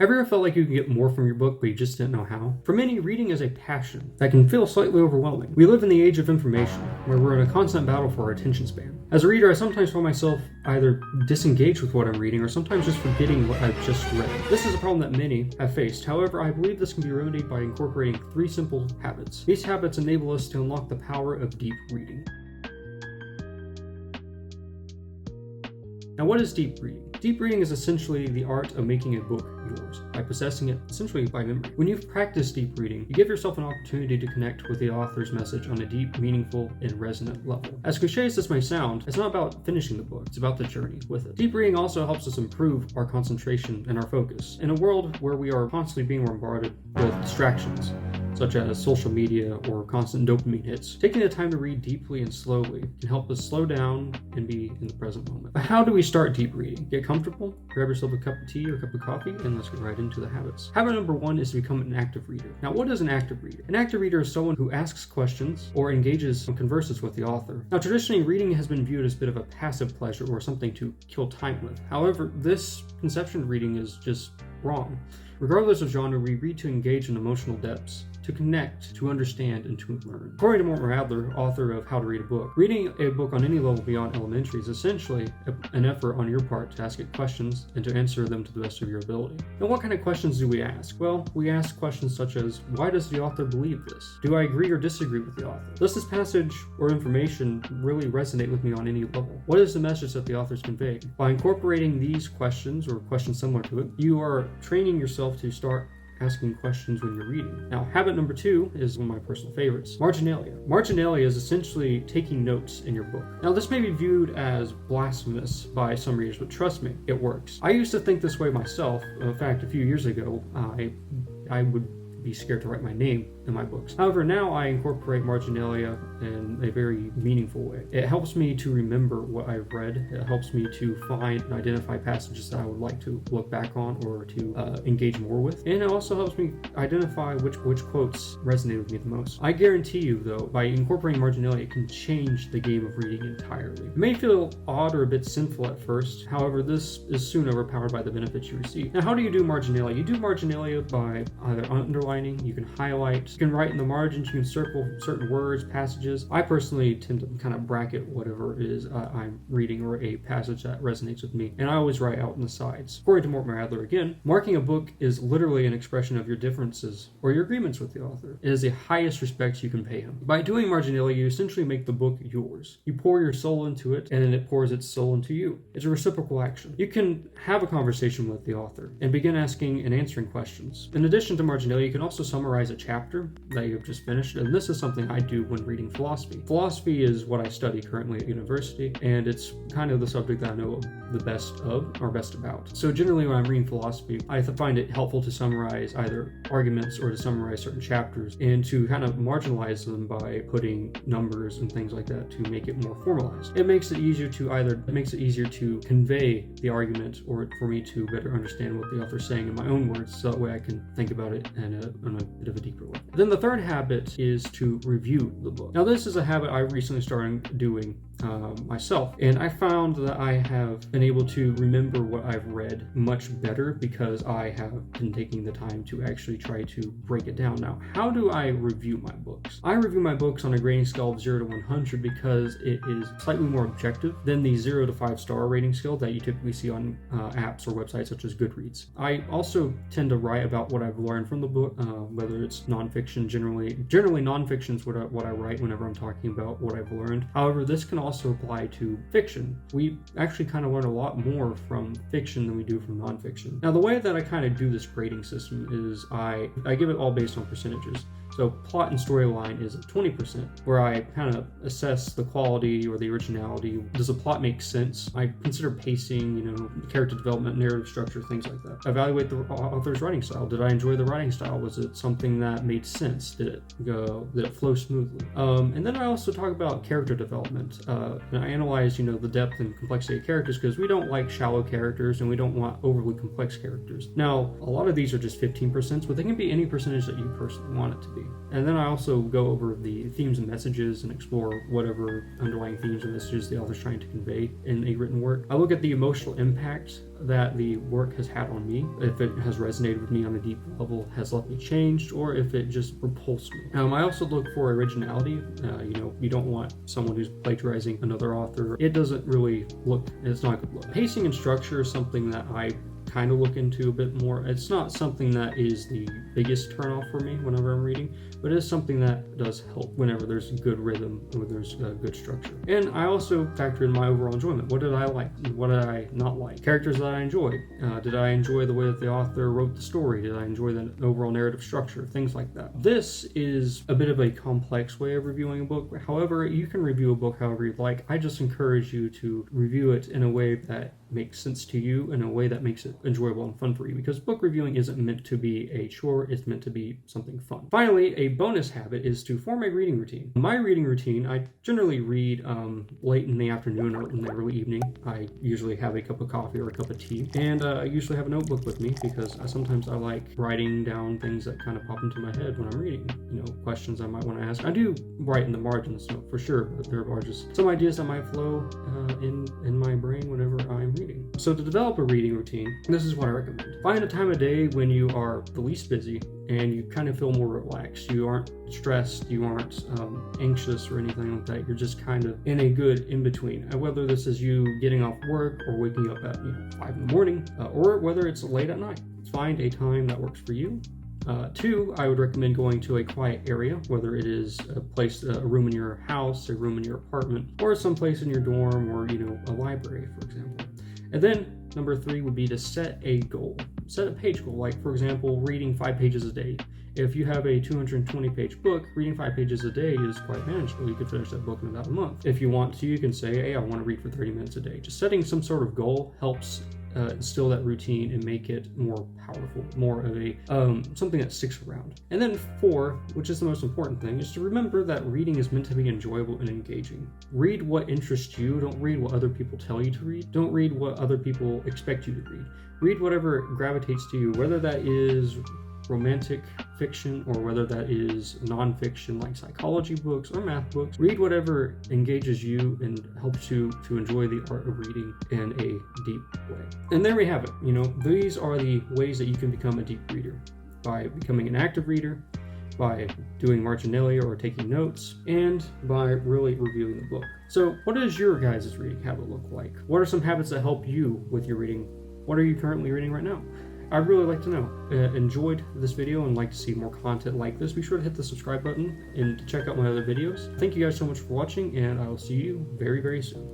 Have you ever felt like you can get more from your book, but you just didn't know how? For many, reading is a passion that can feel slightly overwhelming. We live in the age of information, where we're in a constant battle for our attention span. As a reader, I sometimes find myself either disengaged with what I'm reading, or sometimes just forgetting what I've just read. This is a problem that many have faced. However, I believe this can be remedied by incorporating 3 simple habits. These habits enable us to unlock the power of deep reading. Now, what is deep reading? Deep reading is essentially the art of making a book yours by possessing it essentially by memory. When you've practiced deep reading, you give yourself an opportunity to connect with the author's message on a deep, meaningful, and resonant level. As cliche as this may sound, it's not about finishing the book, it's about the journey with it. Deep reading also helps us improve our concentration and our focus. In a world where we are constantly being bombarded with distractions, such as social media or constant dopamine hits, taking the time to read deeply and slowly can help us slow down and be in the present moment. But how do we start deep reading? Get comfortable, grab yourself a cup of tea or a cup of coffee, and let's get right into the habits. Habit number 1 is to become an active reader. Now, what is an active reader? An active reader is someone who asks questions or engages and converses with the author. Now, traditionally, reading has been viewed as a bit of a passive pleasure or something to kill time with. However, this conception of reading is just wrong. Regardless of genre, we read to engage in emotional depths, to connect, to understand, and to learn. According to Mortimer Adler, author of How to Read a Book, reading a book on any level beyond elementary is essentially an effort on your part to ask it questions and to answer them to the best of your ability. Now, what kind of questions do we ask? Well, we ask questions such as, why does the author believe this? Do I agree or disagree with the author? Does this passage or information really resonate with me on any level? What is the message that the author is conveying? By incorporating these questions or questions similar to it, you are training yourself to start asking questions when you're reading. Now, habit number 2 is one of my personal favorites, marginalia. Marginalia is essentially taking notes in your book. Now, this may be viewed as blasphemous by some readers, but trust me, it works. I used to think this way myself. In fact, a few years ago, I would be scared to write my name in my books. However, now I incorporate marginalia in a very meaningful way. It helps me to remember what I've read. It helps me to find and identify passages that I would like to look back on or to engage more with. And it also helps me identify which quotes resonate with me the most. I guarantee you, though, by incorporating marginalia, it can change the game of reading entirely. It may feel odd or a bit sinful at first. However, this is soon overpowered by the benefits you receive. Now, how do you do marginalia? You do marginalia by either underlining, you can highlight, you can write in the margins, you can circle certain words, passages. I personally tend to kind of bracket whatever it is I'm reading or a passage that resonates with me, and I always write out in the sides. According to Mortimer Adler again, marking a book is literally an expression of your differences or your agreements with the author. It is the highest respect you can pay him. By doing marginalia, you essentially make the book yours. You pour your soul into it, and then it pours its soul into you. It's a reciprocal action. You can have a conversation with the author and begin asking and answering questions. In addition to marginalia, you can also summarize a chapter that you've just finished, and this is something I do when reading philosophy. Philosophy is what I study currently at university, and it's kind of the subject that I know the best of or best about. So generally when I'm reading philosophy, I find it helpful to summarize either arguments or to summarize certain chapters and to kind of marginalize them by putting numbers and things like that to make it more formalized. It makes it easier to convey the argument or for me to better understand what the author's saying in my own words, so that way I can think about it in a bit of a deeper way. Then the third habit is to review the book. Now, this is a habit I recently started doing myself, and I found that I have been able to remember what I've read much better because I have been taking the time to actually try to break it down. Now, how do I review my books? I review my books on a grading scale of 0 to 100 because it is slightly more objective than the 0 to 5-star rating scale that you typically see on apps or websites such as Goodreads. I also tend to write about what I've learned from the book, whether it's nonfiction. Generally nonfiction is what I write whenever I'm talking about what I've learned. However, this can also apply to fiction. We actually kind of learn a lot more from fiction than we do from nonfiction. Now, the way that I kind of do this grading system is I give it all based on percentages. So plot and storyline is at 20%, where I kind of assess the quality or the originality. Does the plot make sense? I consider pacing, character development, narrative structure, things like that. Evaluate the author's writing style. Did I enjoy the writing style? Was it something that made sense? Did it flow smoothly? And then I also talk about character development. And I analyze, the depth and complexity of characters, because we don't like shallow characters and we don't want overly complex characters. Now, a lot of these are just 15%, but they can be any percentage that you personally want it to be. be. And then I also go over the themes and messages and explore whatever underlying themes and messages the author's trying to convey in a written work. I look at the emotional impact that the work has had on me, if it has resonated with me on a deep level, has left me changed, or if it just repulsed me. I also look for originality. You don't want someone who's plagiarizing another author. It doesn't really look, it's not a good look. Pacing and structure is something that I kind of look into a bit more. It's not something that is the biggest turnoff for me whenever I'm reading, but it is something that does help whenever there's good rhythm, when there's good structure. And I also factor in my overall enjoyment. What did I like? What did I not like? Characters that I enjoyed. Did I enjoy the way that the author wrote the story? Did I enjoy the overall narrative structure? Things like that. This is a bit of a complex way of reviewing a book. However, you can review a book however you'd like. I just encourage you to review it in a way that makes sense to you, in a way that makes it enjoyable and fun for you, because book reviewing isn't meant to be a chore, it's meant to be something fun. Finally, a bonus habit is to form a reading routine. My reading routine, I generally read late in the afternoon or in the early evening. I usually have a cup of coffee or a cup of tea, and I usually have a notebook with me, because sometimes I like writing down things that kind of pop into my head when I'm reading, questions I might want to ask. I do write in the margins, for sure, but there are just some ideas that might flow in my brain whenever I'm reading. So to develop a reading routine, this is what I recommend. Find a time of day when you are the least busy and you kind of feel more relaxed. You aren't stressed, you aren't anxious or anything like that. You're just kind of in a good in-between. Whether this is you getting off work or waking up at 5 in the morning, or whether it's late at night. Find a time that works for you. 2, I would recommend going to a quiet area, whether it is a room in your house, a room in your apartment, or someplace in your dorm, or a library, for example. And then number 3 would be to set a goal. Set a page goal, like for example, reading 5 pages a day. If you have a 220-page book, reading 5 pages a day is quite manageable. You could finish that book in about a month. If you want to, you can say, hey, I want to read for 30 minutes a day. Just setting some sort of goal helps instill that routine and make it more powerful, more of a something that sticks around. And then 4, which is the most important thing, is to remember that reading is meant to be enjoyable and engaging. Read what interests you. Don't read what other people tell you to read. Don't read what other people expect you to read. Read whatever gravitates to you, whether that is romantic fiction or whether that is nonfiction like psychology books or math books. Read whatever engages you and helps you to enjoy the art of reading in a deep way. And there we have it. These are the ways that you can become a deep reader: by becoming an active reader, by doing marginalia or taking notes, and by really reviewing the book. So what does your guys' reading habit look like? What are some habits that help you with your reading? What are you currently reading right now? I'd really like to know. Enjoyed this video and like to see more content like this, be sure to hit the subscribe button and check out my other videos. Thank you guys so much for watching, and I will see you very, very soon.